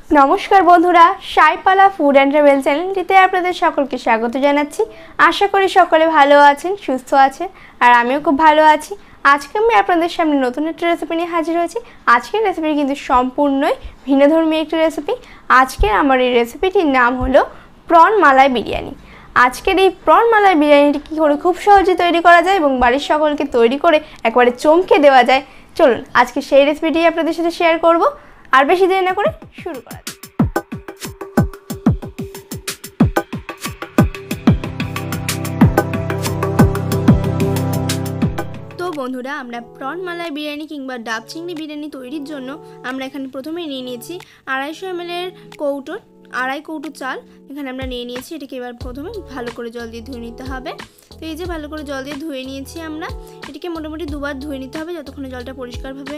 নমস্কার বন্ধুরা, সাইপালা food and travel চ্যানেলটিতে আপনাদের সকলকে স্বাগত জানাচ্ছি। আশা করি সকলে ভালো আছেন, সুস্থ আছেন, আর আমিও খুব ভালো আছি। আজকে আমি আপনাদের সামনে নতুন একটা রেসিপি নিয়ে হাজির হয়েছি। আজকের রেসিপি কিন্তু সম্পূর্ণই ভিন্নধর্মী একটি রেসিপি। আজকের আমার এই রেসিপিটির নাম হলো প্রন মালাই বিরিয়ানি। আজকের এই প্রন মালাই বিরিয়ানিটি কী করে খুব সহজে তৈরি করা যায় এবং বাড়ির সকলকে তৈরি করে একবারে চমকে দেওয়া যায়, চলুন আজকে সেই রেসিপিটি আপনাদের সাথে শেয়ার করব। আর বেশি দেরি না করে শুরু করা যাক। তো বন্ধুরা, আমরা প্রন মালাই বিরিয়ানি কিংবা ডাব চিংড়ি বিরিয়ানি তৈরির জন্য আমরা এখানে প্রথমে নিয়ে নিয়েছি 250 ml কৌটোর 2.5 কৌটো চাল এখানে আমরা নিয়ে নিয়েছি। এটাকে এবার প্রথমে ভালো করে জল দিয়ে ধুয়ে নিতে হবে। তো এই যে ভালো করে জল দিয়ে ধুয়ে নিয়েছি আমরা। এটাকে মোটামুটি দুবার ধুয়ে নিতে হবে যতক্ষণে জলটা পরিষ্কারভাবে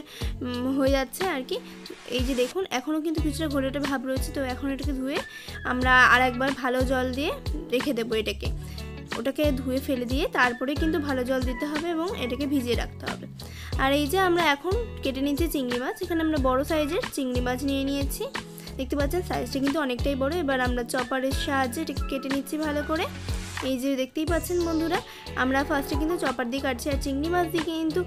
হয়ে যাচ্ছে আর কি। এই যে দেখুন, এখনও কিন্তু কিছুটা ঘোলাটে ভাব রয়েছে। তো এখন এটাকে ধুয়ে আমরা আর একবার ভালো জল দিয়ে রেখে দেবো। ওটাকে ধুয়ে ফেলে দিয়ে তারপরে কিন্তু ভালো জল দিতে হবে এবং এটাকে ভিজিয়ে রাখতে হবে। আর এই যে আমরা এখন কেটে নিয়েছি চিংড়ি মাছ। এখানে আমরা বড় সাইজের চিংড়ি মাছ নিয়ে নিয়েছি। দেখতে পাচ্ছেন সাইজটা কিন্তু অনেকটাই বড়। এবার আমরা চপারের সাহায্যে এটাকে কেটে নিচ্ছি ভালো করে। এই যে দেখতেই পাচ্ছেন বন্ধুরা, আমরা ফার্স্টে কিন্তু চপার দিয়ে কাটছি। আর চিংড়ি মাছ দিয়ে কিন্তু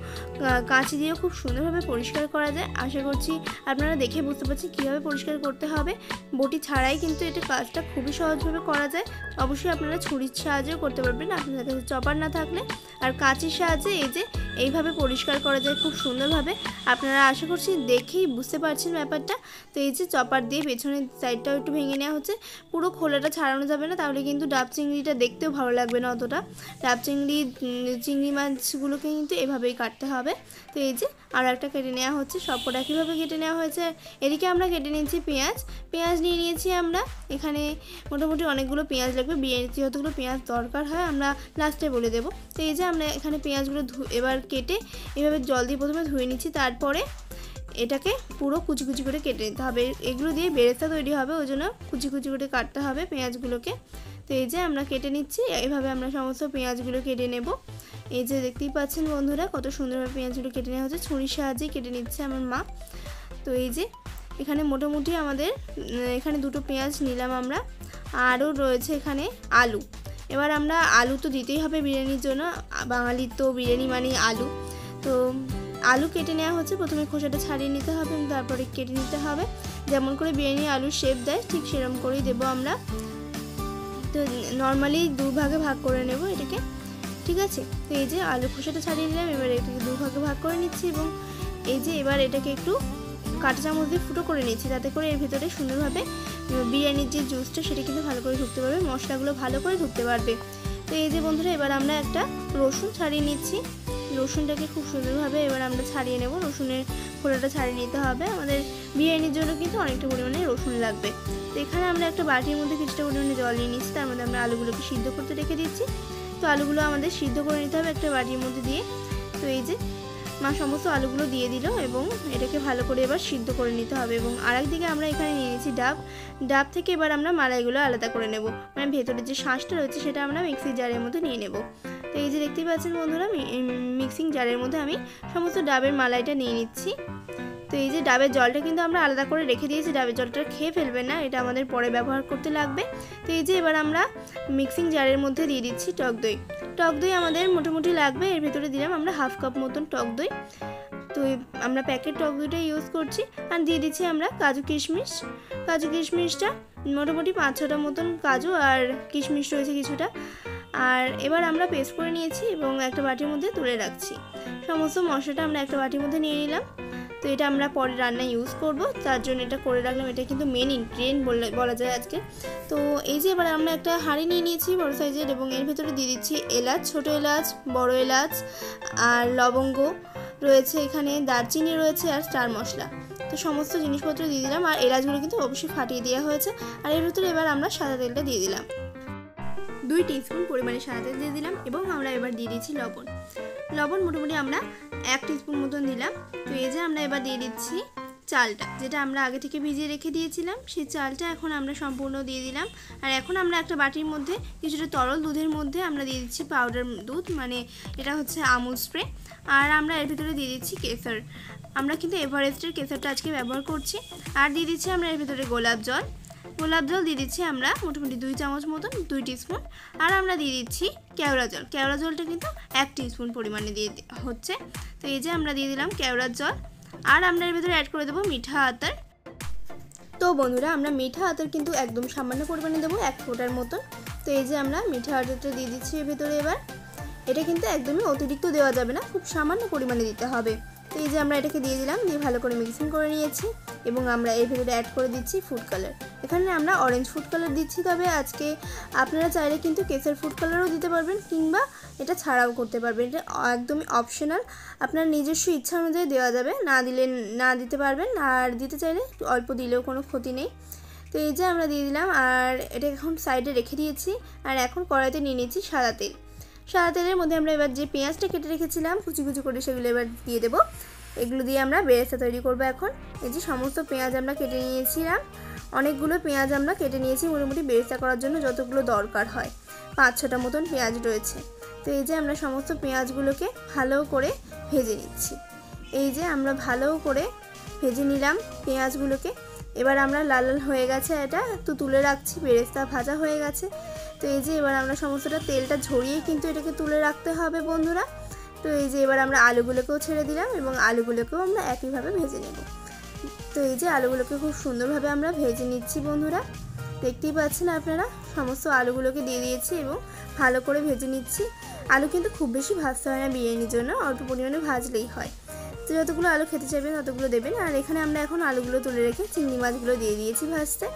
কাঁচি দিয়েও খুব সুন্দরভাবে পরিষ্কার করা যায়। আশা করছি আপনারা দেখে বুঝতে পারছেন কীভাবে পরিষ্কার করতে হবে। বটি ছাড়াই কিন্তু এটা কাজটা খুবই সহজভাবে করা যায়। অবশ্যই আপনারা ছুরির সাহায্যেও করতে পারবেন আপনাদের কাছে চপার না থাকলে। আর কাঁচির সাহায্যে এই যে এইভাবে পরিষ্কার করা যায় খুব সুন্দরভাবে। আপনারা আশা করছি দেখেই বুঝতে পারছেন ব্যাপারটা। তো এই যে চপার দিয়ে পেছনের সাইডটাও একটু ভেঙে নেওয়া হচ্ছে। পুরো খোলাটা ছাড়ানো যাবে না, তাহলে কিন্তু ডাব চিংড়িটা দেখতেও ভালো লাগবে না অতটা। ডাব চিংড়ি মাছগুলোকে কিন্তু এভাবেই কাটতে হবে। তো এই যে আর একটা কেটে নেওয়া হচ্ছে, সবকটা একইভাবে কেটে নেওয়া হয়েছে। এদিকে আমরা কেটে নিয়েছি পেঁয়াজ নিয়ে নিয়েছি আমরা। এখানে মোটামুটি অনেকগুলো পেঁয়াজ লাগবে। বিরিয়ানিতে যতগুলো পেঁয়াজ দরকার হয় আমরা লাস্টে বলে দেবো। তো এই যে আমরা এখানে পেঁয়াজগুলো এবার কেটে এভাবে জল দিয়ে প্রথমে ধুয়ে নিচ্ছি, তারপরে এটাকে পুরো কুচি কুচি করে কেটে নিতে হবে। এগুলো দিয়ে বেরেস্তা তৈরি হবে, ওই জন্য কুচি কুচি করে কাটতে হবে পেঁয়াজগুলোকে। তো এই যে আমরা কেটে নিচ্ছি, এইভাবে আমরা সমস্ত পেঁয়াজগুলো কেটে নেব। এই যে দেখতেই পাচ্ছেন বন্ধুরা কত সুন্দরভাবে পেঁয়াজগুলো কেটে নেওয়া হচ্ছে। ছুরির সাহায্যে কেটে নিচ্ছে আমার মা। তো এই যে এখানে মোটামুটি আমাদের এখানে দুটো পেঁয়াজ নিলাম আমরা। আরও রয়েছে এখানে আলু। এবার আমরা আলু তো দিতেই হবে বিরিয়ানির জন্য, বাঙালির তো বিরিয়ানি মানেই আলু। তো আলু কেটে নেওয়া হচ্ছে। প্রথমে খোসাটা ছাড়িয়ে নিতে হবে এবং তারপরে কেটে নিতে হবে। যেমন করে বিরিয়ানি আলুর শেপ দেয় ঠিক সেরকম করেই দেবো আমরা। তো নর্মালি দুভাগে ভাগ করে নেব এটাকে, ঠিক আছে। তো এই যে আলু খোসাটা ছাড়িয়ে নিলাম। এবার এটাকে দুভাগে ভাগ করে নিচ্ছি এবং এই যে এবার এটাকে একটু কাঁটা চামচ দিয়ে ফুটো করে নিচ্ছি, যাতে করে এর ভিতরে সুন্দরভাবে বিরিয়ানির যে জুসটা সেটা কিন্তু ভালো করে ঢুকতে পারবে, মশলাগুলো ভালো করে ঢুকতে পারবে। তো এই যে বন্ধুরা, এবার আমরা একটা রসুন ছাড়িয়ে নিচ্ছি। রসুনটাকে খুব সুন্দরভাবে এবার আমরা ছাড়িয়ে নেব। রসুনের খোলাটা ছাড়িয়ে নিতে হবে। আমাদের বিরিয়ানির জন্য কিন্তু অনেকটা পরিমাণে রসুন লাগবে। তো এখানে আমরা একটা বাটির মধ্যে কিছুটা পরিমাণে জল নিয়ে নিচ্ছি। তার মধ্যে আমরা আলুগুলোকে সিদ্ধ করতে রেখে দিচ্ছি। তো আলুগুলো আমাদের সিদ্ধ করে নিতে হবে একটা বাটির মধ্যে দিয়ে। তো এই যে মা সমস্ত আলুগুলো দিয়ে দিল এবং এটাকে ভালো করে এবার সিদ্ধ করে নিতে হবে। এবং আরেকদিকে আমরা এখানে নিয়ে নিয়েছি ডাব থেকে এবার আমরা মালাইগুলো আলাদা করে নেব। মানে ভেতরে যে শাঁসটা রয়েছে সেটা আমরা মিক্সির জারের মধ্যে নিয়ে নেব। তো এই যে দেখতেই পাচ্ছেন বন্ধুরা, মিক্সিং জারের মধ্যে আমি সমস্ত ডাবের মালাইটা নিয়ে নিচ্ছি। তো এই যে ডাবের জলটা কিন্তু আমরা আলাদা করে রেখে দিয়েছি। ডাবের জলটা খেয়ে ফেলবেন না, এটা আমাদের পরে ব্যবহার করতে লাগবে। তো এই যে এবার আমরা মিক্সিং জারের মধ্যে দিয়ে দিচ্ছি টক দই আমাদের মোটামুটি লাগবে। এর ভেতরে দিলাম আমরা 1/2 কাপ মতন টক দই। তো আমরা প্যাকেট টক দইটা ইউজ করছি। আর দিয়ে দিচ্ছি আমরা কাজু কিশমিশটা মোটামুটি 5-6টা মতন কাজু আর কিশমিশ রয়েছে কিছুটা। আর এবার আমরা পেস্ট করে নিয়েছি এবং একটা বাটির মধ্যে তুলে রাখছি। সমস্ত মশলাটা আমরা একটা বাটির মধ্যে নিয়ে নিলাম। তো এটা আমরা পরে রান্নায় ইউজ করব, তার জন্য এটা করে রাখলাম। এটা কিন্তু মেন ইনগ্রিডিয়েন্ট বলা যায় আজকে। তো এই যে এবার আমরা একটা হাঁড়ি নিয়ে নিয়েছি বড় সাইজের এবং এর ভেতরে দিয়ে দিচ্ছি এলাচ, ছোট এলাচ, বড় এলাচ আর লবঙ্গ রয়েছে, এখানে দারচিনি রয়েছে আর স্টার মশলা। তো সমস্ত জিনিসপত্র দিয়ে দিলাম। আর এলাচগুলো কিন্তু অবশ্যই ফাটিয়ে দেওয়া হয়েছে। আর এর ভেতরে এবার আমরা সাদা তেলটা দিয়ে দিলাম। 2 টিস্পুন পরিমাণে সাদা তেল দিয়ে দিলাম এবং আমরা এবার দিয়ে দিচ্ছি লবণ মোটামুটি আমরা 1 টিস্পুন মতন দিলাম। তো এই যে আমরা এবার দিয়ে দিচ্ছি চালটা, যেটা আমরা আগে থেকে ভিজিয়ে রেখে দিয়েছিলাম, সেই চালটা এখন আমরা সম্পূর্ণ দিয়ে দিলাম। আর এখন আমরা একটা বাটির মধ্যে কিছুটা তরল দুধের মধ্যে আমরা দিয়ে দিচ্ছি পাউডার দুধ, মানে এটা হচ্ছে আমুল স্প্রে। আর আমরা এর ভিতরে দিয়ে দিচ্ছি কেসর। আমরা কিন্তু এভারেস্টের কেশরটা আজকে ব্যবহার করছি। আর দিয়ে দিচ্ছি আমরা এর ভিতরে গোলাপ জল দিয়ে দিচ্ছি আমরা মোটামুটি 2 চামচ মতন, 2 টিস্পুন। আর আমরা দিয়ে দিচ্ছি কেওড়া জল। কেওড়া জলটা কিন্তু 1 টিস্পুন পরিমাণে দিয়ে হচ্ছে। তো এই যে আমরা দিয়ে দিলাম কেওড়ার জল। আর আমরা এর ভিতরে অ্যাড করে দেবো মিঠা আতর। তো বন্ধুরা আমরা মিঠা আতর কিন্তু একদম সামান্য পরিমাণে দেবো, 1 ফোঁটার মতন। তো এই যে আমরা মিঠা আতরটা দিয়ে দিচ্ছি এর ভিতরে। এবার এটা কিন্তু একদমই অতিরিক্ত দেওয়া যাবে না, খুব সামান্য পরিমাণে দিতে হবে। তো এই যে আমরা এটাকে দিয়ে দিলাম, দিয়ে ভালো করে মিক্সিং করে নিয়েছি। এবং আমরা এর ভিতরে অ্যাড করে দিচ্ছি ফুড কালার। এখানে আমরা অরেঞ্জ ফুড কালার দিচ্ছি, তবে আজকে আপনারা চাইলে কিন্তু কেশর ফুড কালারও দিতে পারবেন, কিংবা এটা ছাড়াও করতে পারবেন। এটা একদমই অপশনাল, আপনার নিজস্ব ইচ্ছা অনুযায়ী দেওয়া যাবে, না দিতে পারবেন, আর দিতে চাইলে অল্প দিলেও কোনো ক্ষতি নেই। তো এই যে আমরা দিয়ে দিলাম, আর এটা এখন সাইডে রেখে দিয়েছি। আর এখন কড়াইতে নিয়ে নিচ্ছি সাদা তেল। সাদা তেলের মধ্যে আমরা এবার যে পেঁয়াজটা কেটে রেখেছিলাম কুচি কুচি করে, সেগুলো এবার দিয়ে দেবো। এগুলো দিয়ে আমরা বেরেস্তা তৈরি করবো এখন। এই যে সমস্ত পেঁয়াজ আমরা কেটে নিয়েছিলাম, অনেকগুলো পেঁয়াজ আমরা কেটে নিয়েছি মোটামুটি বেরেস্তা করার জন্য যতগুলো দরকার হয়, 5-6টা মতন পেঁয়াজ রয়েছে। তো এই যে আমরা সমস্ত পেঁয়াজগুলোকে ভালো করে ভেজে নিচ্ছি। এই যে আমরা ভালো করে ভেজে নিলাম পেঁয়াজগুলোকে। এবার আমরা লাল লাল হয়ে গেছে, এটা তো তুলে রাখছি, বেরেস্তা ভাজা হয়ে গেছে। তো এই যে এবার আমরা সমস্তটা তেলটা ঝরিয়ে কিন্তু এটাকে তুলে রাখতে হবে বন্ধুরা। তো এই যে এবার আমরা আলুগুলোকেও ছেড়ে দিলাম, এবং আলুগুলোকেও আমরা একইভাবে ভেজে নেব। তো এই যে আলুগুলোকে খুব সুন্দরভাবে আমরা ভেজে নিচ্ছি বন্ধুরা, দেখতেই পাচ্ছেন আপনারা। সমস্ত আলুগুলোকে দিয়ে দিয়েছি এবং ভালো করে ভেজে নিচ্ছি। আলু কিন্তু খুব বেশি ভাজতে হয় না বিরিয়ানির জন্য, অল্প পরিমাণে ভাজলেই হয়। তো যতগুলো আলু খেতে চাইবেন ততগুলো দেবেন। আর এখানে আমরা এখন আলুগুলো তুলে রেখে চিংড়ি মাছগুলো দিয়ে দিয়েছি ভাজতে।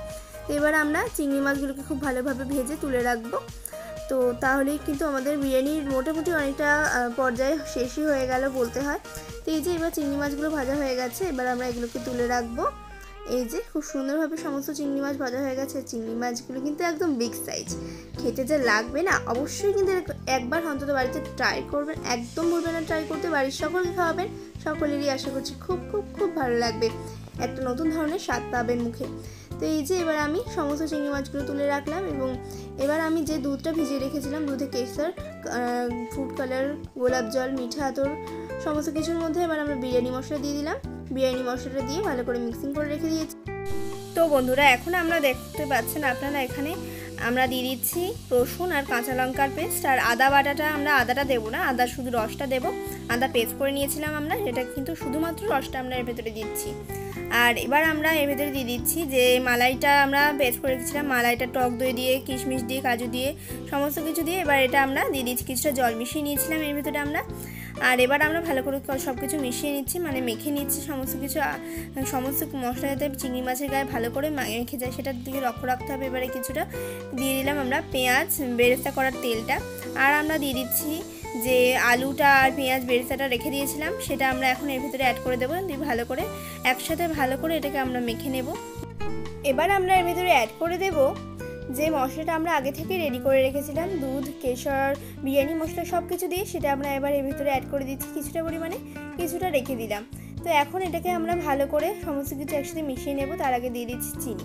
তো এবার আমরা চিংড়ি মাছগুলোকে খুব ভালোভাবে ভেজে তুলে রাখবো। তো তাহলেই কিন্তু আমাদের বিরিয়ানির মোটামুটি অনেকটা পর্যায়ে শেষই হয়ে গেল বলতে হয়। তো এই যে এবার চিংড়ি মাছগুলো ভাজা হয়ে গেছে, এবার আমরা এগুলোকে তুলে রাখবো। এই যে খুব সুন্দরভাবে সমস্ত চিংড়ি মাছ ভাজা হয়ে গেছে। চিংড়ি মাছগুলো কিন্তু একদম বিগ সাইজ, খেতে যে লাগবে না, অবশ্যই কিন্তু একবার অন্তত বাড়িতে ট্রাই করবেন, একদম ভুলবেন না ট্রাই করতে। বাড়ির সকলকে খাওয়াবেন, সকলেরই আশা করছি খুব খুব খুব ভালো লাগবে, একটা নতুন ধরনের স্বাদ পাবেন মুখে। তো এই যে এবার আমি সমস্ত চিংড়ি মাছগুলো তুলে রাখলাম, এবং এবার আমি যে দুধটা ভিজিয়ে রেখেছিলাম, দুধে কেশর, ফুড কালার, গোলাপ জল, মিঠা আতর সমস্ত কিছুর মধ্যে এবার আমরা বিরিয়ানি মশলা দিয়ে দিলাম। বিরিয়ানি মশলাটা দিয়ে ভালো করে মিক্সিং করে রেখে দিয়েছি। তো বন্ধুরা এখন আমরা দেখতে পাচ্ছেন আপনারা, এখানে আমরা দিয়ে দিচ্ছি রসুন আর কাঁচা লঙ্কার পেস্ট। আর আদা বাটাটা আমরা আদাটা দেবো না, আদা শুধু রসটা দেবো। আদা পেস্ট করে নিয়েছিলাম আমরা, এটা কিন্তু শুধুমাত্র রসটা আমরা এর ভেতরে দিচ্ছি। আর এবার আমরা এর ভেতরে দিয়ে দিচ্ছি যে মালাইটা আমরা পেস্ট করে রেখেছিলাম, মালাইটা টক দই দিয়ে, কিশমিশ দিয়ে, কাজু দিয়ে, সমস্ত কিছু দিয়ে এবার এটা আমরা দিয়ে দিচ্ছি। কিছুটা জল মিশিয়ে নিয়েছিলাম এর ভেতরে আমরা। আর এবার আমরা ভালো করে সব কিছু মিশিয়ে নিচ্ছি, মানে মেখে নিচ্ছি সমস্ত কিছু। সমস্ত মশলা যাতে চিংড়ি মাছের গায়ে ভালো করে মেখে যায় সেটার দিকে লক্ষ্য রাখতে হবে। এবারে কিছুটা দিয়ে দিলাম আমরা পেঁয়াজ বেরেস্তা করার তেলটা। আর আমরা দিয়ে দিচ্ছি যে আলুটা আর পেঁয়াজ বেরেস্তাটা রেখে দিয়েছিলাম, সেটা আমরা এখন এর ভিতরে অ্যাড করে দেবো। দিয়ে ভালো করে একসাথে ভালো করে এটাকে আমরা মেখে নেব। এবার আমরা এর ভিতরে অ্যাড করে দেব যে মশলাটা আমরা আগে থেকে রেডি করে রেখেছিলাম, দুধ, কেশর, বিরিয়ানি মশলা সব কিছু দিয়ে, সেটা আমরা এবার এর ভিতরে অ্যাড করে দিচ্ছি কিছুটা পরিমাণে, কিছুটা রেখে দিলাম। তো এখন এটাকে আমরা ভালো করে সমস্ত কিছু একসাথে মিশিয়ে নেব। তার আগে দিয়ে দিচ্ছি চিনি।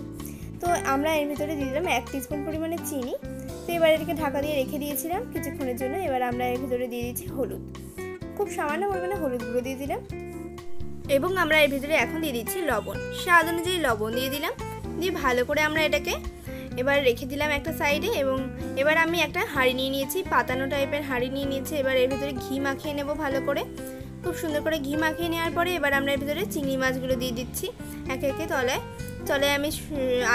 তো আমরা এর ভিতরে দিয়ে দিলাম 1 টিস্পুন পরিমাণে চিনি। তো এবার এটাকে ঢাকা দিয়ে রেখে দিয়েছিলাম কিছুক্ষণের জন্য। এবার আমরা এর ভিতরে দিয়ে দিচ্ছি হলুদ, খুব সামান্য পরিমাণে হলুদ গুঁড়ো দিয়ে দিলাম। এবং আমরা এর ভিতরে এখন দিয়ে দিচ্ছি লবণ, স্বাদ অনুযায়ী লবণ দিয়ে দিলাম। দিয়ে ভালো করে আমরা এটাকে এবার রেখে দিলাম একটা সাইডে। এবং এবার আমি একটা হাঁড়ি নিয়ে নিয়েছি, পাতানো টাইপের হাঁড়ি নিয়ে নিয়েছি। এবার এর ভিতরে ঘি মাখিয়ে নেব ভালো করে, খুব সুন্দর করে ঘি মাখিয়ে নেওয়ার পরে এবার আমরা এর ভিতরে চিংড়ি মাছগুলো দিয়ে দিচ্ছি একে একে। তলায় আমি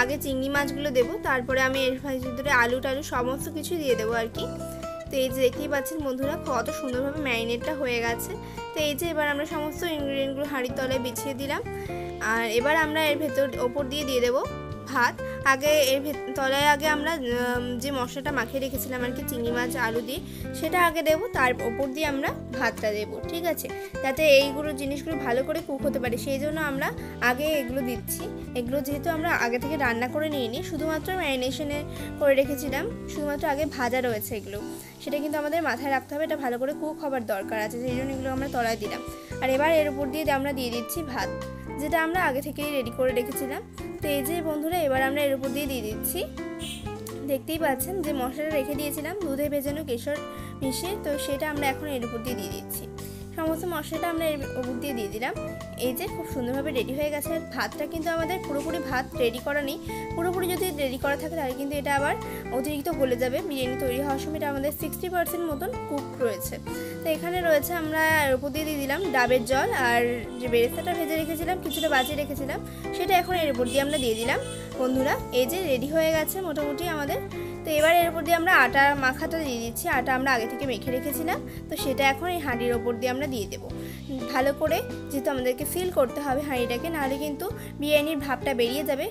আগে চিংড়ি মাছগুলো দেবো, তারপরে আমি এর ভিতরে আলু টালু সমস্ত কিছু দিয়ে দেবো আর কি। তো এই যে দেখতেই পাচ্ছেন বন্ধুরা কত সুন্দরভাবে ম্যারিনেটটা হয়ে গেছে। তো এই যে এবার আমরা সমস্ত ইনগ্রিডিয়েন্টগুলো হাঁড়ির তলায় বিছিয়ে দিলাম। আর এবার আমরা এর ওপর দিয়ে দেবো ভাত। আগে এর তলায় আগে আমরা যে মশলাটা মাখিয়ে রেখেছিলাম আর কি চিংড়ি মাছ আলু দিয়ে, সেটা আগে দেবো, তার ওপর দিয়ে আমরা ভাতটা দেবো, ঠিক আছে, যাতে এইগুলো জিনিসগুলো ভালো করে কুক হতে পারে, সেই জন্য আমরা আগে এগুলো দিচ্ছি। এগুলো যেহেতু আমরা আগে থেকে রান্না করে নিয়ে নিই, শুধুমাত্র ম্যারিনেশনে করে রেখেছিলাম, শুধুমাত্র আগে ভাজা রয়েছে এগুলো, সেটা কিন্তু আমাদের মাথায় রাখতে হবে, এটা ভালো করে কুক হবার দরকার আছে, সেই জন্য এগুলো আমরা তলায় দিলাম। আর এবার এর উপর দিয়ে আমরা দিয়ে দিচ্ছি ভাত, যেটা আমরা আগে থেকেই রেডি করে রেখেছিলাম। তো এই যে বন্ধুরা এবার আমরা এর উপর দিয়ে দিচ্ছি, দেখতেই পাচ্ছেন যে মশলাটা রেখে দিয়েছিলাম দুধে ভেজানো কেশর মিশিয়ে, তো সেটা আমরা এখন এর উপর দিয়ে দিচ্ছি। সমস্ত মশলাটা আমরা এর উপর দিয়ে দিয়ে দিলাম। এই যে খুব সুন্দরভাবে রেডি হয়ে গেছে। ভাতটা কিন্তু আমাদের পুরোপুরি ভাত রেডি করা নেই, পুরোপুরি যদি রেডি করা থাকে তাহলে কিন্তু এটা আবার অতিরিক্ত গলে যাবে। বিরিয়ানি তৈরি হওয়ার সময় এটা আমাদের 60% মতন কুক রয়েছে। তো এখানে রয়েছে আমরা এর উপর দিয়ে দিয়ে দিলাম ডাবের জল, আর যে বেরেস্তাটা ভেজে রেখেছিলাম কিছুটা বাজিয়ে রেখেছিলাম সেটা এখন এর উপর দিয়ে আমরা দিয়ে দিলাম। বন্ধুরা এই যে রেডি হয়ে গেছে মোটামুটি আমাদের। তো এবার এর উপর দিয়ে আমরা আটা মাখাটা দিয়ে দিচ্ছি। আটা আমরা আগে থেকে মেখে রেখেছিলাম, তো সেটা এখন এই হাঁড়ির ওপর দিয়ে আমরা দিয়ে দেবো ভালো করে, যেহেতু আমাদেরকে ফিল করতে হবে হাঁড়িটাকে, নাহলে কিন্তু বিরিয়ানির ভাবটা বেরিয়ে যাবে,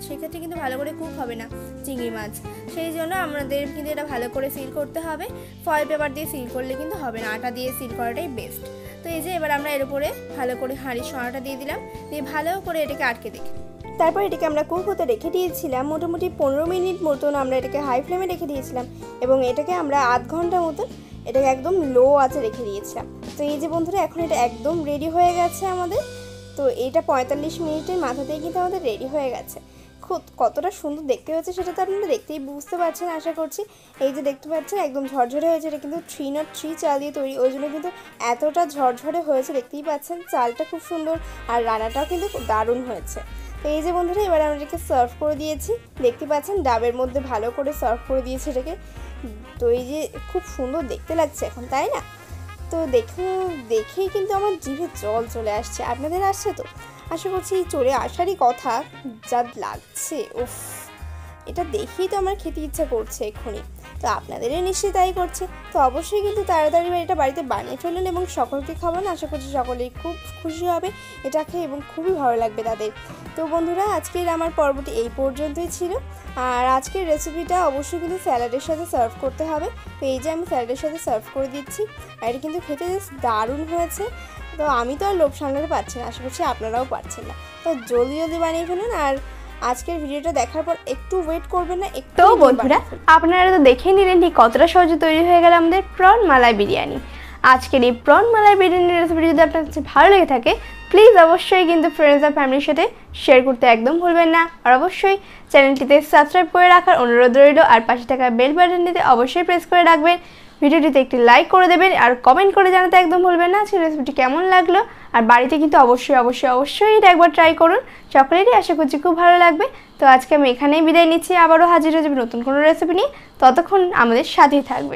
সেক্ষেত্রে কিন্তু ভালো করে কুক হবে না চিংড়ি মাছ। সেই জন্য আমাদের কিন্তু এটা ভালো করে ফিল করতে হবে। ফয়েল পেপার দিয়ে সিল করলে কিন্তু হবে না, আটা দিয়ে সিল করাটাই বেস্ট। তো এই যে এবার আমরা এর উপরে ভালো করে হাঁড়ির সোনাটা দিয়ে দিলাম, দিয়ে ভালো করে এটাকে আটকে দিই। তারপর এটাকে আমরা কুক হতে রেখে দিয়েছিলাম মোটামুটি 15 মিনিট মতন। আমরা এটাকে হাই ফ্লেমে রেখে দিয়েছিলাম এবং এটাকে আমরা আধ ঘন্টা মতন এটাকে একদম লো আঁচে রেখে দিয়েছিলাম। তো এই যে বন্ধুরা এখন এটা একদম রেডি হয়ে গেছে আমাদের। তো এটা 45 মিনিটের মাথাতেই কিন্তু আমাদের রেডি হয়ে গেছে। কতটা সুন্দর দেখতে হয়েছে সেটা তো আপনারা দেখতেই বুঝতে পারছেন আশা করছি। এই যে দেখতে পাচ্ছেন একদম ঝরঝরে হয়েছে, এটা কিন্তু 303 চাল দিয়ে তৈরি, ওই জন্য কিন্তু এতটা ঝরঝরে হয়েছে। দেখতেই পাচ্ছেন চালটা খুব সুন্দর আর রান্নাটাও কিন্তু দারুণ হয়েছে। তো এই যে বন্ধুরা এবার আমরা এটাকে সার্ভ করে দিয়েছি, দেখতে পাচ্ছেন ডাবের মধ্যে ভালো করে সার্ভ করে দিয়েছি এটাকে। তো এই যে খুব সুন্দর দেখতে লাগছে এখন, তাই না? তো দেখেই কিন্তু আমার জিভে জল চলে আসছে। আপনাদের আসছে তো? আশা করছি চলে আসারই কথা, যা লাগছে উফ, এটা দেখেই তো আমার খেতে ইচ্ছা করছে এক্ষুনি। তো আপনাদেরও নিশ্চয়ই তাই করছে। তো অবশ্যই কিন্তু তাড়াতাড়ি এটা বাড়িতে বানিয়ে ফেলুন এবং সকলকে খাওয়ান। আশা করছি সকলেই খুব খুশি হবে এটা খেয়ে এবং খুবই ভালো লাগবে তাদের। তো বন্ধুরা আজকের আমার পর্বটি এই পর্যন্তই ছিল। আর আজকের রেসিপিটা অবশ্যই কিন্তু স্যালাডের সাথে সার্ভ করতে হবে। তো এই যে আমি স্যালাডের সাথে সার্ভ করে দিচ্ছি, আর এটা কিন্তু খেতে বেশ দারুণ হয়েছে। তো আমি তো আর লোভ সামলাতে পারছি না, আশা করছি আপনারাও পারছেন না। তো জলদি জলদি বানিয়ে ফেলুন। আর আজকের ভিডিওটা দেখার পর একটু ওয়েট করবেন না। তো বন্ধুরা আপনারা তো দেখেই নিলেন ঠিক কতটা সহজে তৈরি হয়ে গেল আমাদের প্রন মালাই বিরিয়ানি। আজকের এই প্রন মালাই বিরিয়ানির রেসিপি যদি আপনার কাছে ভালো লেগে থাকে প্লিজ অবশ্যই কিন্তু ফ্রেন্ডস আর ফ্যামিলির সাথে শেয়ার করতে একদম ভুলবেন না। আর অবশ্যই চ্যানেলটিতে সাবস্ক্রাইব করে রাখার অনুরোধ রইল, আর পাশে থাকা বেল বাটনটিতে অবশ্যই প্রেস করে রাখবেন। ভিডিওটিতে একটি লাইক করে দেবেন আর কমেন্ট করে জানাতে একদম ভুলবেন না আজকের রেসিপিটি কেমন লাগলো। আর বাড়িতে কিন্তু অবশ্যই এটা একবার ট্রাই করুন, সকলেরই আশা করছি খুব ভালো লাগবে। তো আজকে আমি এখানেই বিদায় নিচ্ছি, আবারও হাজির হয়ে যাবে নতুন কোনো রেসিপি নিয়ে। ততক্ষণ আমাদের সাথেই থাকবে।